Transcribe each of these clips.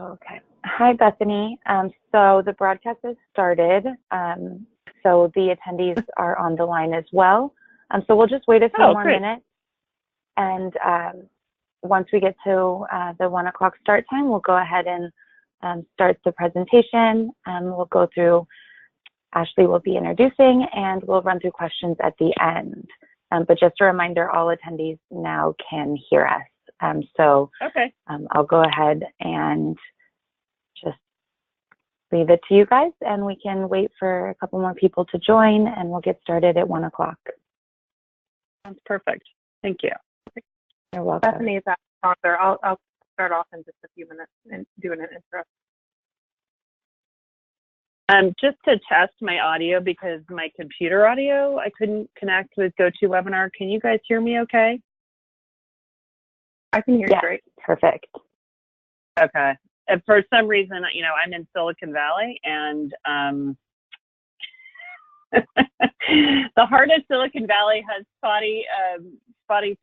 Okay. Hi, Bethany. So the broadcast has started. So the attendees are on the line as well. So we'll just wait a few more minutes. And once we get to the 1 o'clock start time, we'll go ahead and start the presentation. We'll go through, Ashley will be introducing, and we'll run through questions at the end. But just a reminder, all attendees now can hear us. I'll go ahead and just leave it to you guys, and we can wait for a couple more people to join, and we'll get started at 1 o'clock. Sounds perfect. Thank you. You're welcome. Bethany is our sponsor. I'll start off in just a few minutes and doing an intro. Just to test my audio, because my computer audio, I couldn't connect with GoToWebinar. Can you guys hear me okay? I can hear you great. Perfect. Okay. And for some reason, you know, I'm in Silicon Valley, and the heart of Silicon Valley has spotty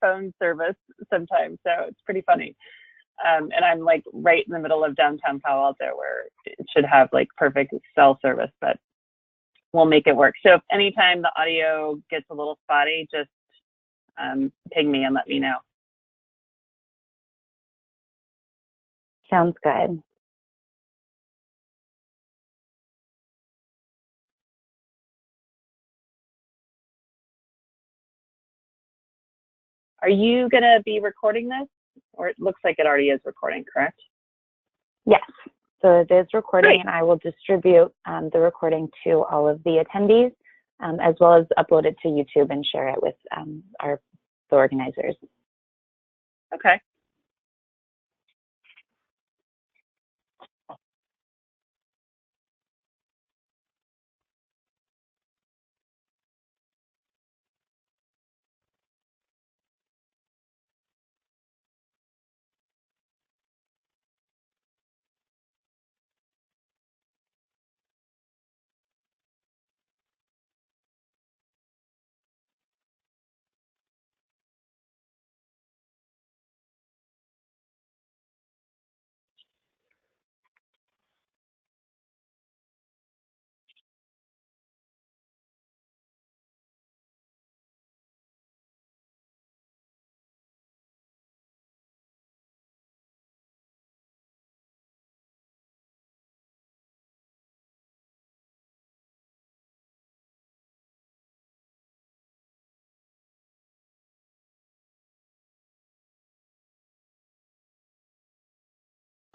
phone service sometimes, so it's pretty funny. And I'm like right in the middle of downtown Palo Alto, where it should have like perfect cell service, but we'll make it work. So if anytime the audio gets a little spotty, just ping me and let me know. Sounds good. Are you going to be recording this? Or it looks like it already is recording, correct? Yes. So it is recording, and I will distribute the recording to all of the attendees, as well as upload it to YouTube and share it with the organizers. Okay.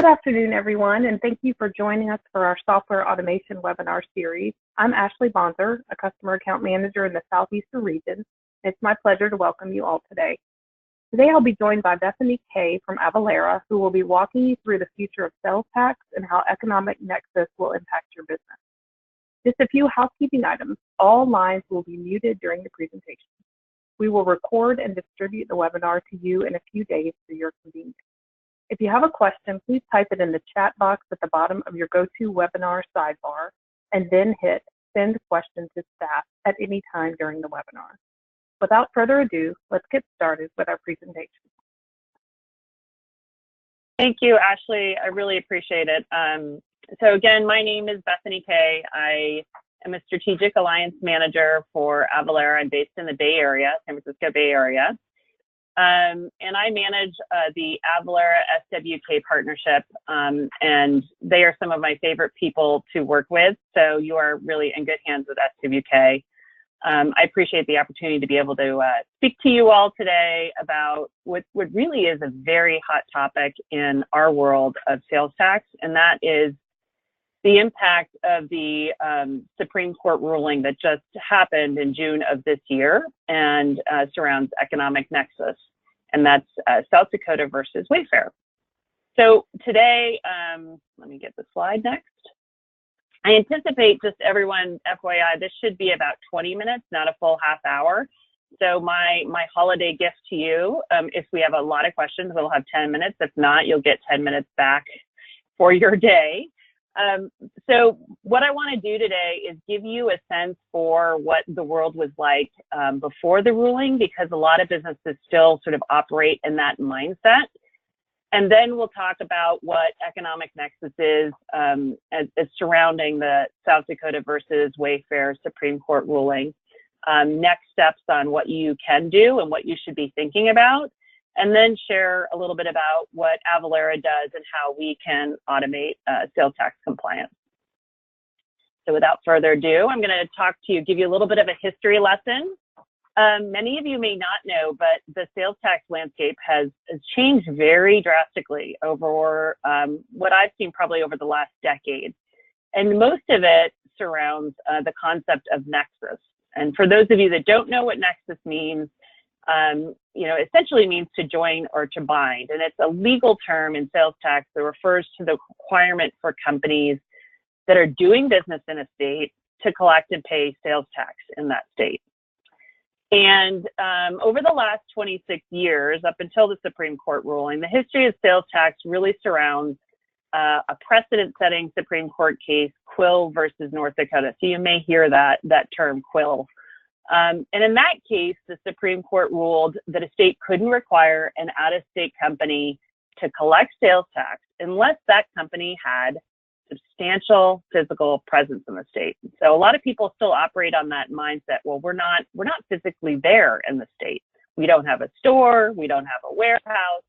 Good afternoon, everyone, and thank you for joining us for our software automation webinar series. I'm Ashley Bonser, a customer account manager in the Southeastern region. It's my pleasure to welcome you all today. Today, I'll be joined by Bethany Kay from Avalara, who will be walking you through the future of sales tax and how economic nexus will impact your business. Just a few housekeeping items. All lines will be muted during the presentation. We will record and distribute the webinar to you in a few days for your convenience. If you have a question, please type it in the chat box at the bottom of your GoToWebinar sidebar, and then hit Send Question to Staff at any time during the webinar. Without further ado, let's get started with our presentation. Thank you, Ashley. I really appreciate it. So again, my name is Bethany Kay. I am a Strategic Alliance Manager for Avalara. I'm based in the Bay Area, San Francisco Bay Area. And I manage the Avalara SWK partnership, and they are some of my favorite people to work with. So you are really in good hands with SWK. I appreciate the opportunity to be able to speak to you all today about what really is a very hot topic in our world of sales tax, and that is the impact of the Supreme Court ruling that just happened in June of this year and surrounds economic nexus, and that's South Dakota versus Wayfair. So today, let me get the slide next. I anticipate, just everyone, FYI, this should be about 20 minutes, not a full half hour. So my holiday gift to you, if we have a lot of questions, we'll have 10 minutes. If not, you'll get 10 minutes back for your day. So what I want to do today is give you a sense for what the world was like before the ruling, because a lot of businesses still sort of operate in that mindset. And then we'll talk about what economic nexus is as surrounding the South Dakota versus Wayfair Supreme Court ruling. Next steps on what you can do and what you should be thinking about, and then share a little bit about what Avalara does and how we can automate sales tax compliance. So without further ado, I'm going to give you a little bit of a history lesson. Many of you may not know, but the sales tax landscape has changed very drastically over what I've seen probably over the last decade. And most of it surrounds the concept of nexus. And for those of you that don't know what nexus means, essentially means to join or to bind. And it's a legal term in sales tax that refers to the requirement for companies that are doing business in a state to collect and pay sales tax in that state. And over the last 26 years, up until the Supreme Court ruling, the history of sales tax really surrounds a precedent-setting Supreme Court case, Quill versus North Dakota. So you may hear that term, Quill. And in that case, the Supreme Court ruled that a state couldn't require an out-of-state company to collect sales tax unless that company had substantial physical presence in the state. So a lot of people still operate on that mindset. Well, we're not physically there in the state. We don't have a store. We don't have a warehouse.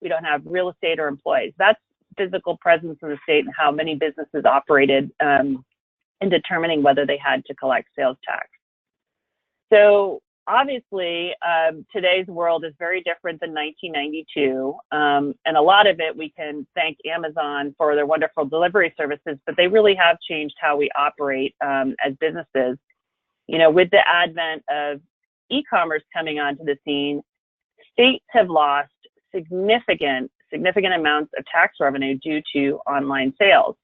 We don't have real estate or employees. That's physical presence in the state and how many businesses operated in determining whether they had to collect sales tax. So obviously, today's world is very different than 1992, and a lot of it we can thank Amazon for their wonderful delivery services, but they really have changed how we operate as businesses. With the advent of e-commerce coming onto the scene, states have lost significant amounts of tax revenue due to online sales,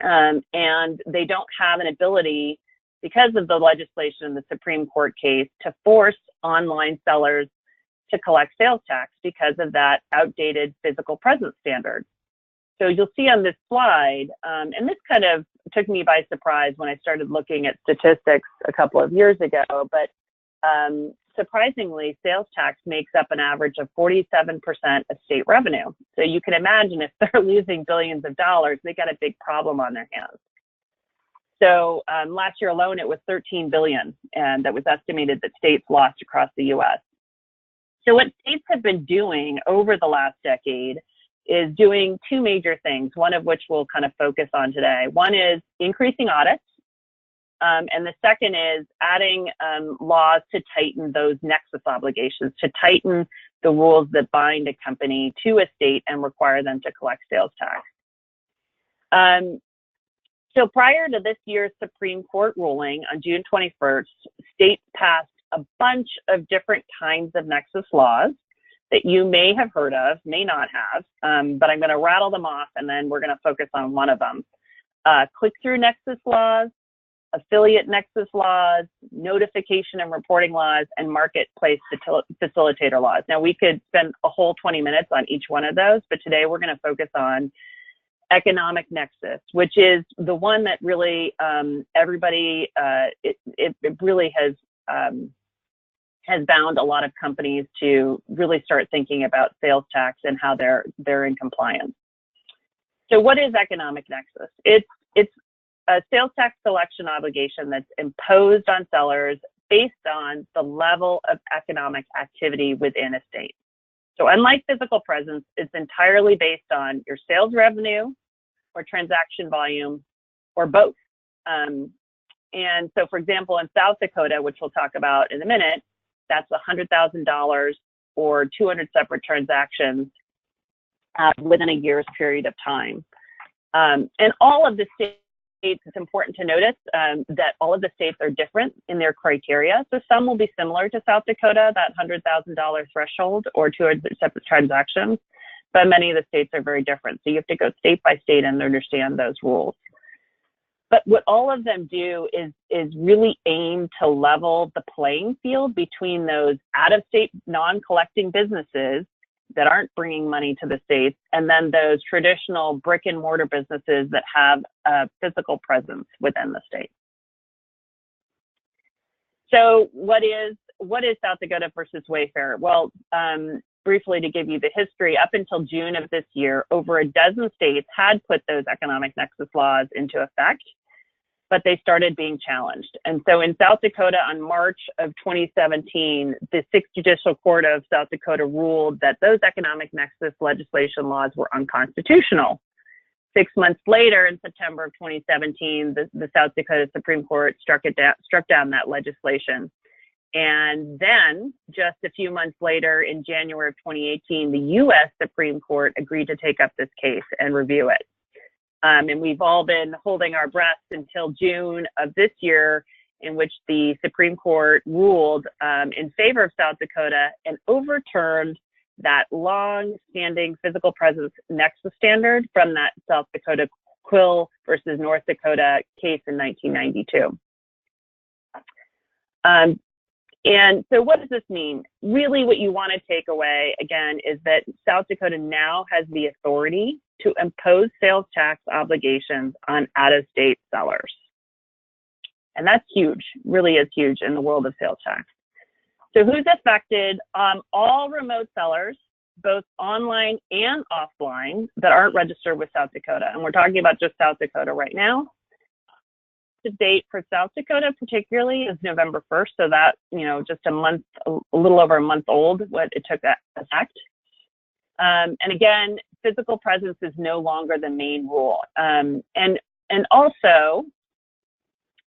and they don't have an ability, because of the legislation in the Supreme Court case, to force online sellers to collect sales tax because of that outdated physical presence standard. So you'll see on this slide, and this kind of took me by surprise when I started looking at statistics a couple of years ago, but surprisingly, sales tax makes up an average of 47% of state revenue. So you can imagine if they're losing billions of dollars, they got a big problem on their hands. So last year alone, it was $13 billion, and that was estimated that states lost across the U.S. So what states have been doing over the last decade is doing two major things, one of which we'll kind of focus on today. One is increasing audits, and the second is adding laws to tighten those nexus obligations, to tighten the rules that bind a company to a state and require them to collect sales tax. So prior to this year's Supreme Court ruling on June 21st, states passed a bunch of different kinds of nexus laws that you may have heard of, may not have, but I'm going to rattle them off and then we're going to focus on one of them. Click-through nexus laws, affiliate nexus laws, notification and reporting laws, and marketplace facilitator laws. Now, we could spend a whole 20 minutes on each one of those, but today we're going to focus on economic nexus, which is the one that really everybody, it really has bound a lot of companies to really start thinking about sales tax and how they're in compliance. So what is economic nexus? It's a sales tax collection obligation that's imposed on sellers based on the level of economic activity within a state. So unlike physical presence, it's entirely based on your sales revenue or transaction volume or both. And so, for example, in South Dakota, which we'll talk about in a minute, that's $100,000 or 200 separate transactions within a year's period of time. And all of the states, it's important to notice that all of the states are different in their criteria. So some will be similar to South Dakota, that $100,000 threshold or 200 separate transactions, but many of the states are very different. So you have to go state by state and understand those rules. But what all of them do is really aim to level the playing field between those out-of-state non-collecting businesses that aren't bringing money to the states, and then those traditional brick and mortar businesses that have a physical presence within the state. So what is South Dakota versus Wayfair? Well, briefly to give you the history, up until June of this year, over a dozen states had put those economic nexus laws into effect, but they started being challenged. And so in South Dakota, on March of 2017, the 6th Judicial Court of South Dakota ruled that those economic nexus legislation laws were unconstitutional. 6 months later, in September of 2017, the South Dakota Supreme Court struck down that legislation. And then, just a few months later, in January of 2018, the U.S. Supreme Court agreed to take up this case and review it. And we've all been holding our breaths until June of this year, in which the Supreme Court ruled in favor of South Dakota and overturned that long-standing physical presence nexus standard from that South Dakota Quill versus North Dakota case in 1992. And so what does this mean? Really what you want to take away, again, is that South Dakota now has the authority to impose sales tax obligations on out-of-state sellers. And that's huge, really is huge in the world of sales tax. So who's affected? All remote sellers, both online and offline, that aren't registered with South Dakota. And we're talking about just South Dakota right now. The date for South Dakota particularly is November 1st, so that, just a little over a month old, what it took effect. And again, physical presence is no longer the main rule. And also,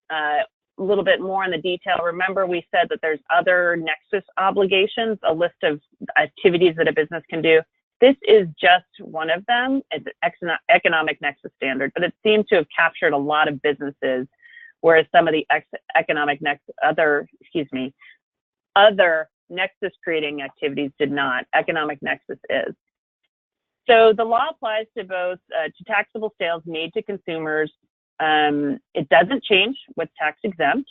a little bit more in the detail, remember we said that there's other nexus obligations, a list of activities that a business can do. This is just one of them. It's an economic nexus standard, but it seemed to have captured a lot of businesses, whereas some of the other nexus creating activities did not. Economic nexus is. So the law applies to both to taxable sales made to consumers. It doesn't change what's tax exempt.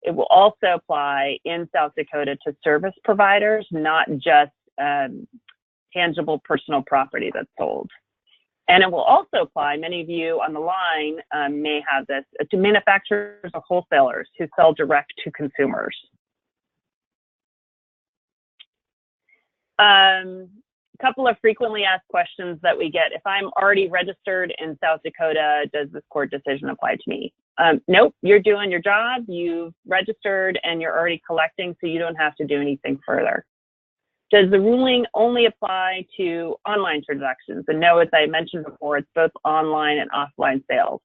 It will also apply in South Dakota to service providers, not just tangible personal property that's sold. And it will also apply, many of you on the line may have this, to manufacturers or wholesalers who sell direct to consumers. Couple of frequently asked questions that we get. If I'm already registered in South Dakota, does this court decision apply to me? Nope, you're doing your job, you've registered, and you're already collecting, so you don't have to do anything further. Does the ruling only apply to online transactions? And no, as I mentioned before, it's both online and offline sales.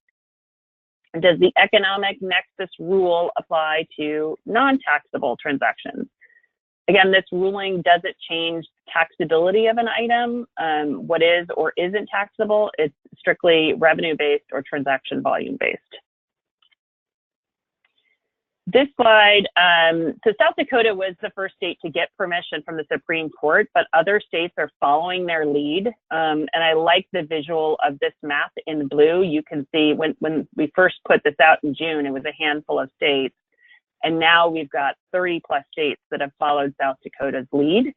And does the economic nexus rule apply to non-taxable transactions? Again, this ruling doesn't change taxability of an item, what is or isn't taxable. It's strictly revenue-based or transaction volume-based. This slide, so South Dakota was the first state to get permission from the Supreme Court, but other states are following their lead. And I like the visual of this map in blue. You can see when we first put this out in June, it was a handful of states. And now we've got 30+ states that have followed South Dakota's lead.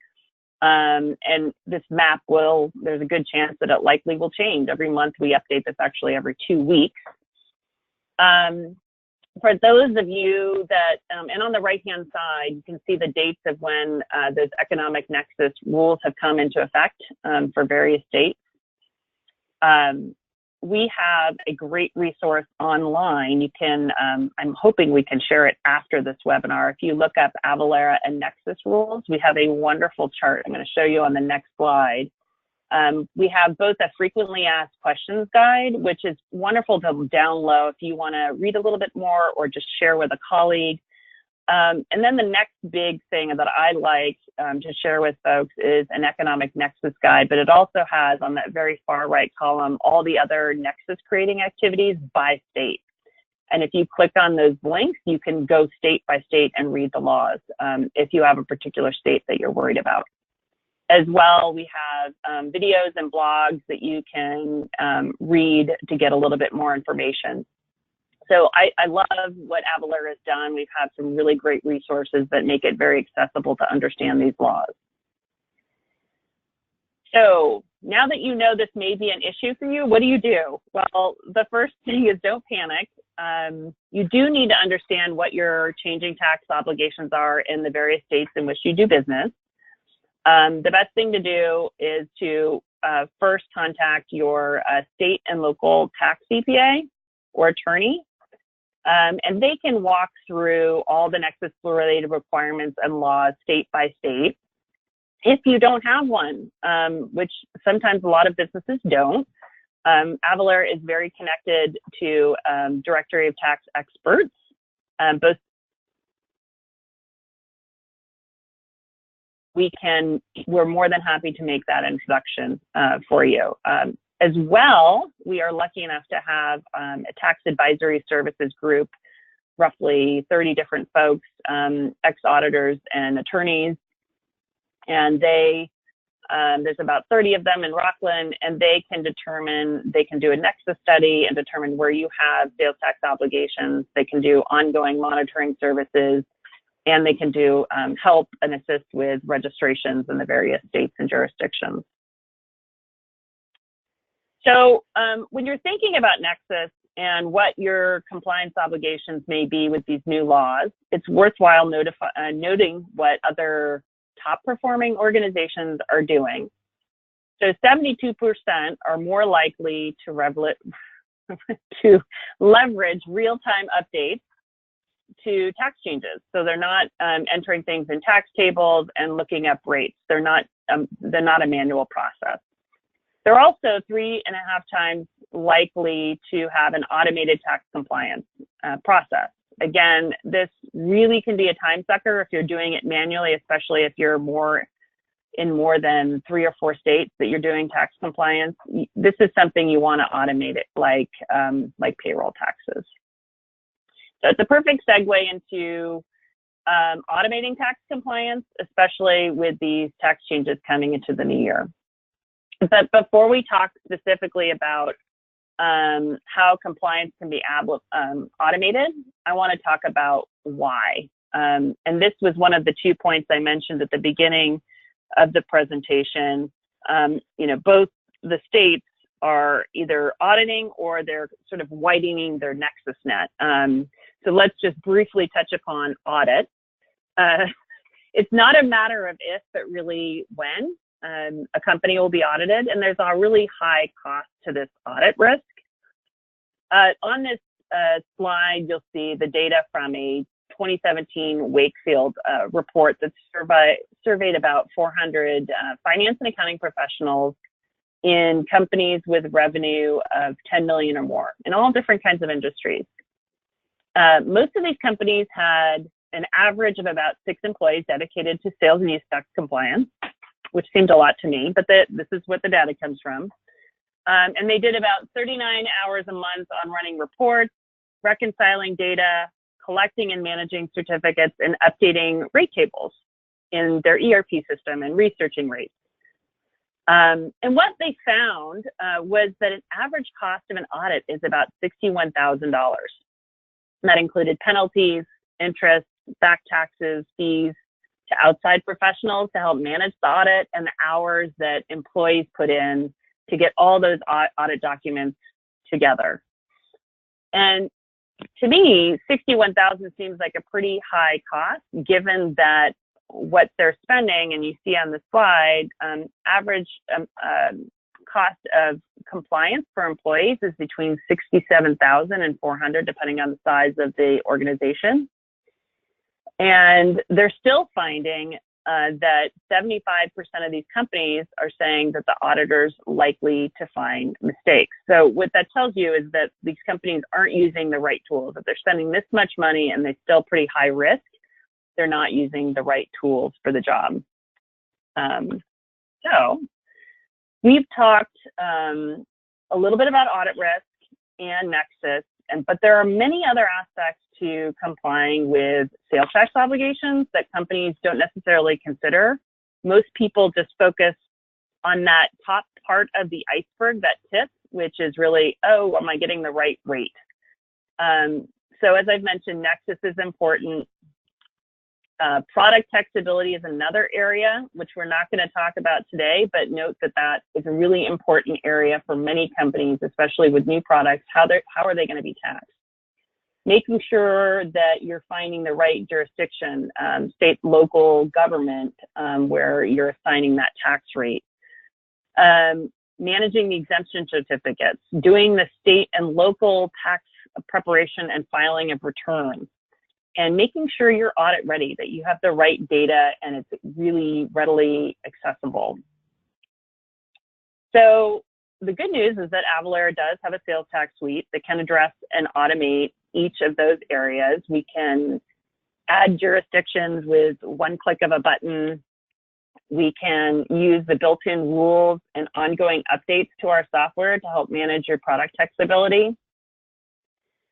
And this map there's a good chance that it likely will change. Every month we update this, actually every 2 weeks. For those of you that, and on the right-hand side, you can see the dates of when those economic nexus rules have come into effect for various states. We have a great resource online. You can, I'm hoping we can share it after this webinar. If you look up Avalara and Nexus rules, we have a wonderful chart I'm going to show you on the next slide. We have both a frequently asked questions guide, which is wonderful to download if you want to read a little bit more or just share with a colleague. And then the next big thing that I like to share with folks is an economic nexus guide, but it also has on that very far right column all the other nexus creating activities by state. And if you click on those links, you can go state by state and read the laws if you have a particular state that you're worried about. As well, we have videos and blogs that you can read to get a little bit more information. So I love what Avalara has done. We've had some really great resources that make it very accessible to understand these laws. So now that you know this may be an issue for you, what do you do? Well, the first thing is don't panic. You do need to understand what your changing tax obligations are in the various states in which you do business. The best thing to do is to first contact your state and local tax CPA or attorney, and they can walk through all the Nexus-related requirements and laws state by state. If you don't have one, which sometimes a lot of businesses don't, Avalara is very connected to Directory of Tax Experts, both. We're more than happy to make that introduction for you. As well, we are lucky enough to have a tax advisory services group, roughly 30 different folks, ex-auditors and attorneys, and there's about 30 of them in Rockland, and they can do a Nexus study and determine where you have sales tax obligations. They can do ongoing monitoring services, and they can do help and assist with registrations in the various states and jurisdictions. So when you're thinking about Nexus and what your compliance obligations may be with these new laws, it's worthwhile noting what other top performing organizations are doing. So 72% are more likely to leverage real-time updates to tax changes. So they're not entering things in tax tables and looking up rates. They're not a manual process. They're also 3.5 times likely to have an automated tax compliance process. Again, this really can be a time sucker if you're doing it manually, especially if you're in more than 3 or 4 states that you're doing tax compliance. This is something you want to automate it like payroll taxes. So it's a perfect segue into automating tax compliance, especially with these tax changes coming into the new year. But before we talk specifically about how compliance can be automated, I want to talk about why. And this was one of the 2 points I mentioned at the beginning of the presentation. Both the states are either auditing or they're sort of widening their Nexus net. So let's just briefly touch upon audit. It's not a matter of if, but really when a company will be audited, and there's a really high cost to this audit risk. On this slide, you'll see the data from a 2017 Wakefield report that surveyed about 400 finance and accounting professionals in companies with revenue of 10 million or more in all different kinds of industries. Most of these companies had an average of about 6 employees dedicated to sales and use tax compliance, which seemed a lot to me, but this is what the data comes from. And they did about 39 hours a month on running reports, reconciling data, collecting and managing certificates, and updating rate tables in their ERP system and researching rates. And what they found was that an average cost of an audit is about $61,000. That included penalties, interest, back taxes, fees to outside professionals to help manage the audit, and the hours that employees put in to get all those audit documents together. And to me, $61,000 seems like a pretty high cost, given that what they're spending, and you see on the slide, average cost of compliance for employees is between $67,000 and $400,000, depending on the size of the organization. And they're still finding that 75% of these companies are saying that the auditor's likely to find mistakes. So what that tells you is that these companies aren't using the right tools. If they're spending this much money and they're still pretty high risk, they're not using the right tools for the job. So we've talked a little bit about audit risk and Nexus, but there are many other aspects to complying with sales tax obligations that companies don't necessarily consider. Most people just focus on that top part of the iceberg, that tip, which is really, oh, am I getting the right rate? So as I've mentioned, Nexus is important. Product taxability is another area, which we're not going to talk about today, but note that that is a really important area for many companies, especially with new products. How are they going to be taxed? making sure that you're finding the right jurisdiction, state, local government, where you're assigning that tax rate. Managing the exemption certificates, doing the state and local tax preparation and filing of returns, and making sure you're audit ready, that you have the right data and it's really readily accessible. So the good news is that Avalara does have a sales tax suite that can address and automate each of those areas. We can add jurisdictions with one click of a button. We can use the built-in rules and ongoing updates to our software to help manage your product taxability.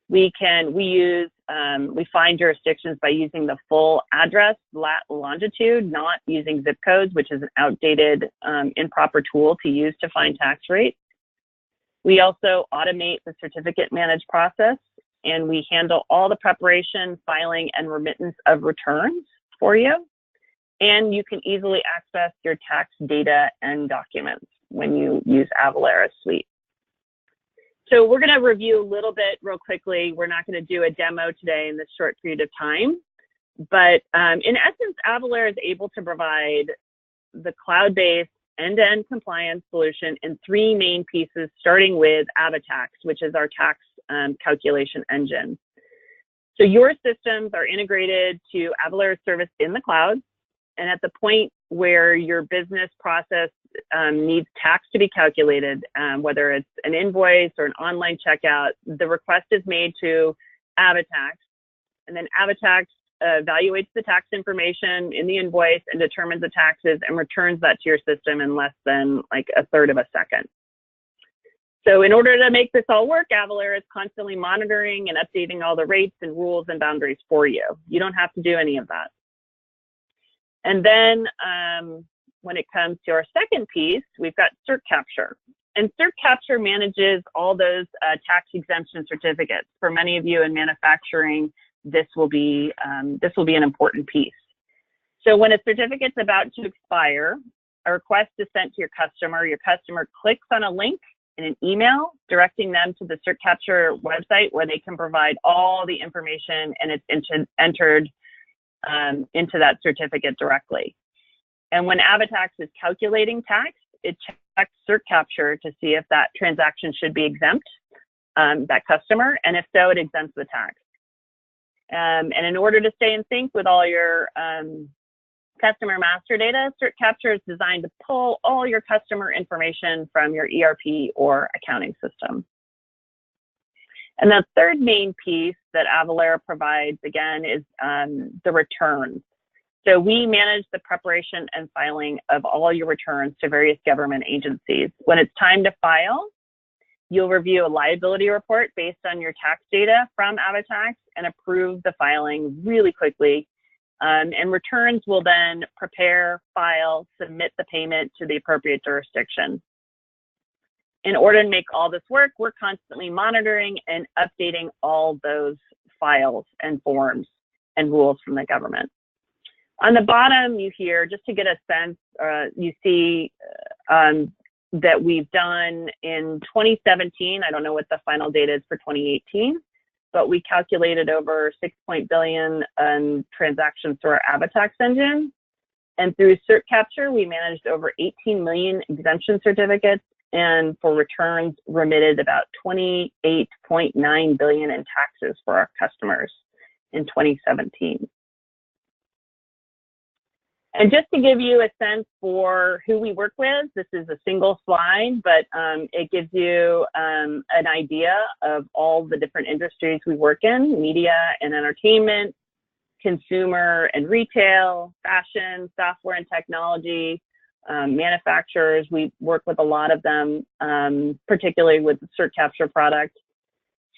We find jurisdictions by using the full address, longitude, not using zip codes, which is an outdated, improper tool to use to find tax rates. We also automate the certificate managed process, and we handle all the preparation, filing, and remittance of returns for you. And you can easily access your tax data and documents when you use Avalara's suite. So we're going to review a little bit real quickly. We're not going to do a demo today in this short period of time. But in essence, Avalara is able to provide the cloud-based end-to-end compliance solution in three main pieces, starting with AvaTax, which is our tax calculation engine. So your systems are integrated to Avalara's service in the cloud. And at the point where your business process needs tax to be calculated, whether it's an invoice or an online checkout, the request is made to AvaTax, and then AvaTax evaluates the tax information in the invoice and determines the taxes and returns that to your system in less than like a third of a second. So in order to make this all work, Avalara is constantly monitoring and updating all the rates and rules and boundaries for you. You don't have to do any of that. And then when it comes to our second piece, we've got Cert Capture. And Cert Capture manages all those tax exemption certificates. For many of you in manufacturing, this will be an important piece. So when a certificate's about to expire, a request is sent to your customer clicks on a link in an email directing them to the Cert Capture website where they can provide all the information, and it's entered into that certificate directly. And when AvaTax is calculating tax, it checks Cert Capture to see if that transaction should be exempt, that customer, and if so, it exempts the tax. And in order to stay in sync with all your customer master data, Cert Capture is designed to pull all your customer information from your ERP or accounting system. And the third main piece that Avalara provides, again, is the returns. So we manage the preparation and filing of all your returns to various government agencies. When it's time to file, you'll review a liability report based on your tax data from AvaTax and approve the filing really quickly. And returns will then prepare, file, submit the payment to the appropriate jurisdiction. In order to make all this work, we're constantly monitoring and updating all those files and forms and rules from the government. On the bottom, you hear, just to get a sense, you see that we've done in 2017, I don't know what the final data is for 2018, but we calculated over 6 billion transactions through our AvaTax engine. And through Cert Capture, we managed over 18 million exemption certificates, and for returns remitted about 28.9 billion in taxes for our customers in 2017. And just to give you a sense for who we work with, this is a single slide, but it gives you an idea of all the different industries we work in: media and entertainment, consumer and retail, fashion, software and technology, manufacturers. We work with a lot of them, particularly with the Cert Capture product.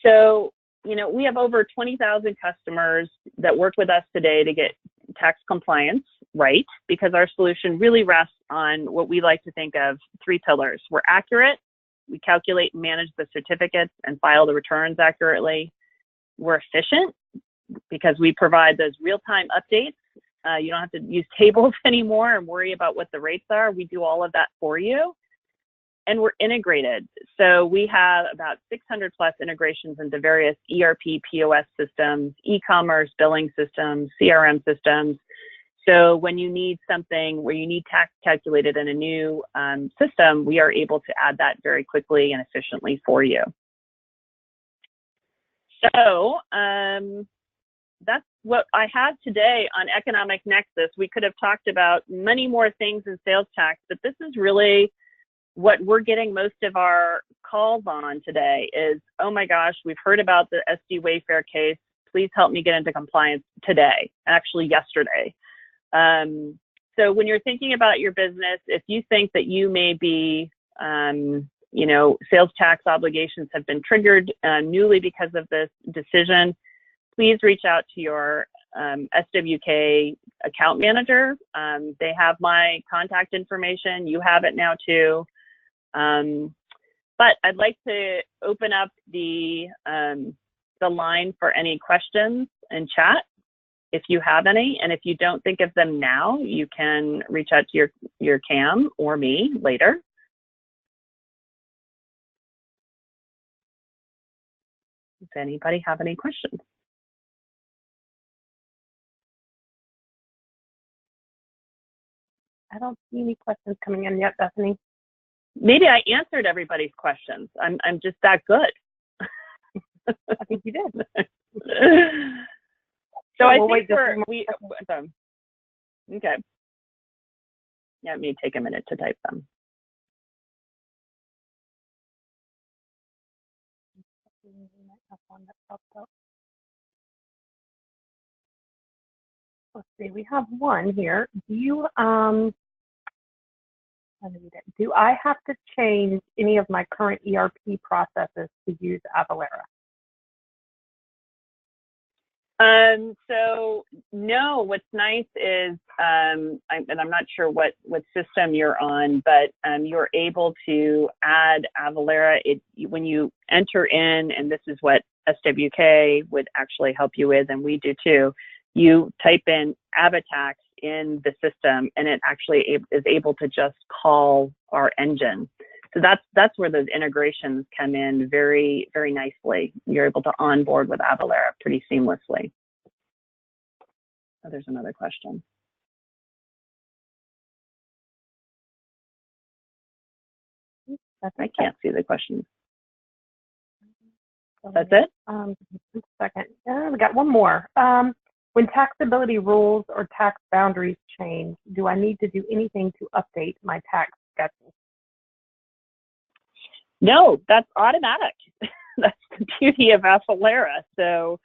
So, you know, we have over 20,000 customers that work with us today to get tax compliance right, because our solution really rests on what we like to think of 3 pillars. We're accurate. We calculate and manage the certificates and file the returns accurately. We're efficient because we provide those real-time updates. You don't have to use tables anymore and worry about what the rates are. We do all of that for you. and we're integrated. So we have about 600 plus integrations into various ERP, POS systems, e-commerce, billing systems, CRM systems. So when you need something where you need tax calculated in a new system, we are able to add that very quickly and efficiently for you. So that's what I have today on Economic Nexus. We could have talked about many more things in sales tax, but this is really what we're getting most of our calls on today is, oh my gosh, we've heard about the SD Wayfair case. Please help me get into compliance today, actually yesterday. So when you're thinking about your business, if you think that you may be, you know, sales tax obligations have been triggered newly because of this decision, please reach out to your SWK account manager. They have my contact information. You have it now too. But I'd like to open up the line for any questions in chat, if you have any. And if you don't think of them now, you can reach out to your CAM or me later. Does anybody have any questions? I don't see any questions coming in yet, Bethany. Maybe I answered everybody's questions. I'm just that good. I think you did. So I think okay. Yeah, it may take a minute to type them. Let's see, we have one here. Do I have to change any of my current ERP processes to use Avalara? So no, what's nice is, and I'm not sure what system you're on, but you're able to add Avalara. When you enter in, and this is what SWK would actually help you with, and we do too, you type in Avatax in the system, and it actually is able to just call our engine. So that's where those integrations come in very, very nicely. You're able to onboard with Avalara pretty seamlessly. Oh, there's another question. I can't see the question. That's it? Just a second. We got one more. When taxability rules or tax boundaries change, do I need to do anything to update my tax schedule? No, that's automatic. That's the beauty of Avalara. So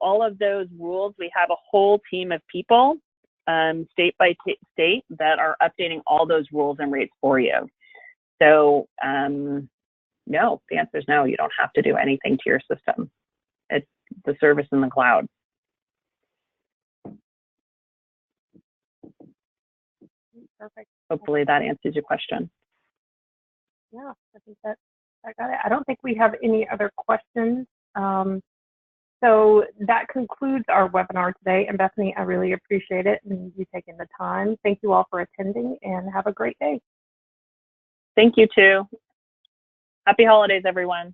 all of those rules, we have a whole team of people, state by state, that are updating all those rules and rates for you. So no, the answer is no. You don't have to do anything to your system. It's the service in the cloud. Perfect. Hopefully that answers your question. Yeah, I think that I got it. I don't think we have any other questions. So that concludes our webinar today. And Bethany, I really appreciate it and you taking the time. Thank you all for attending and have a great day. Thank you too. Happy holidays, everyone.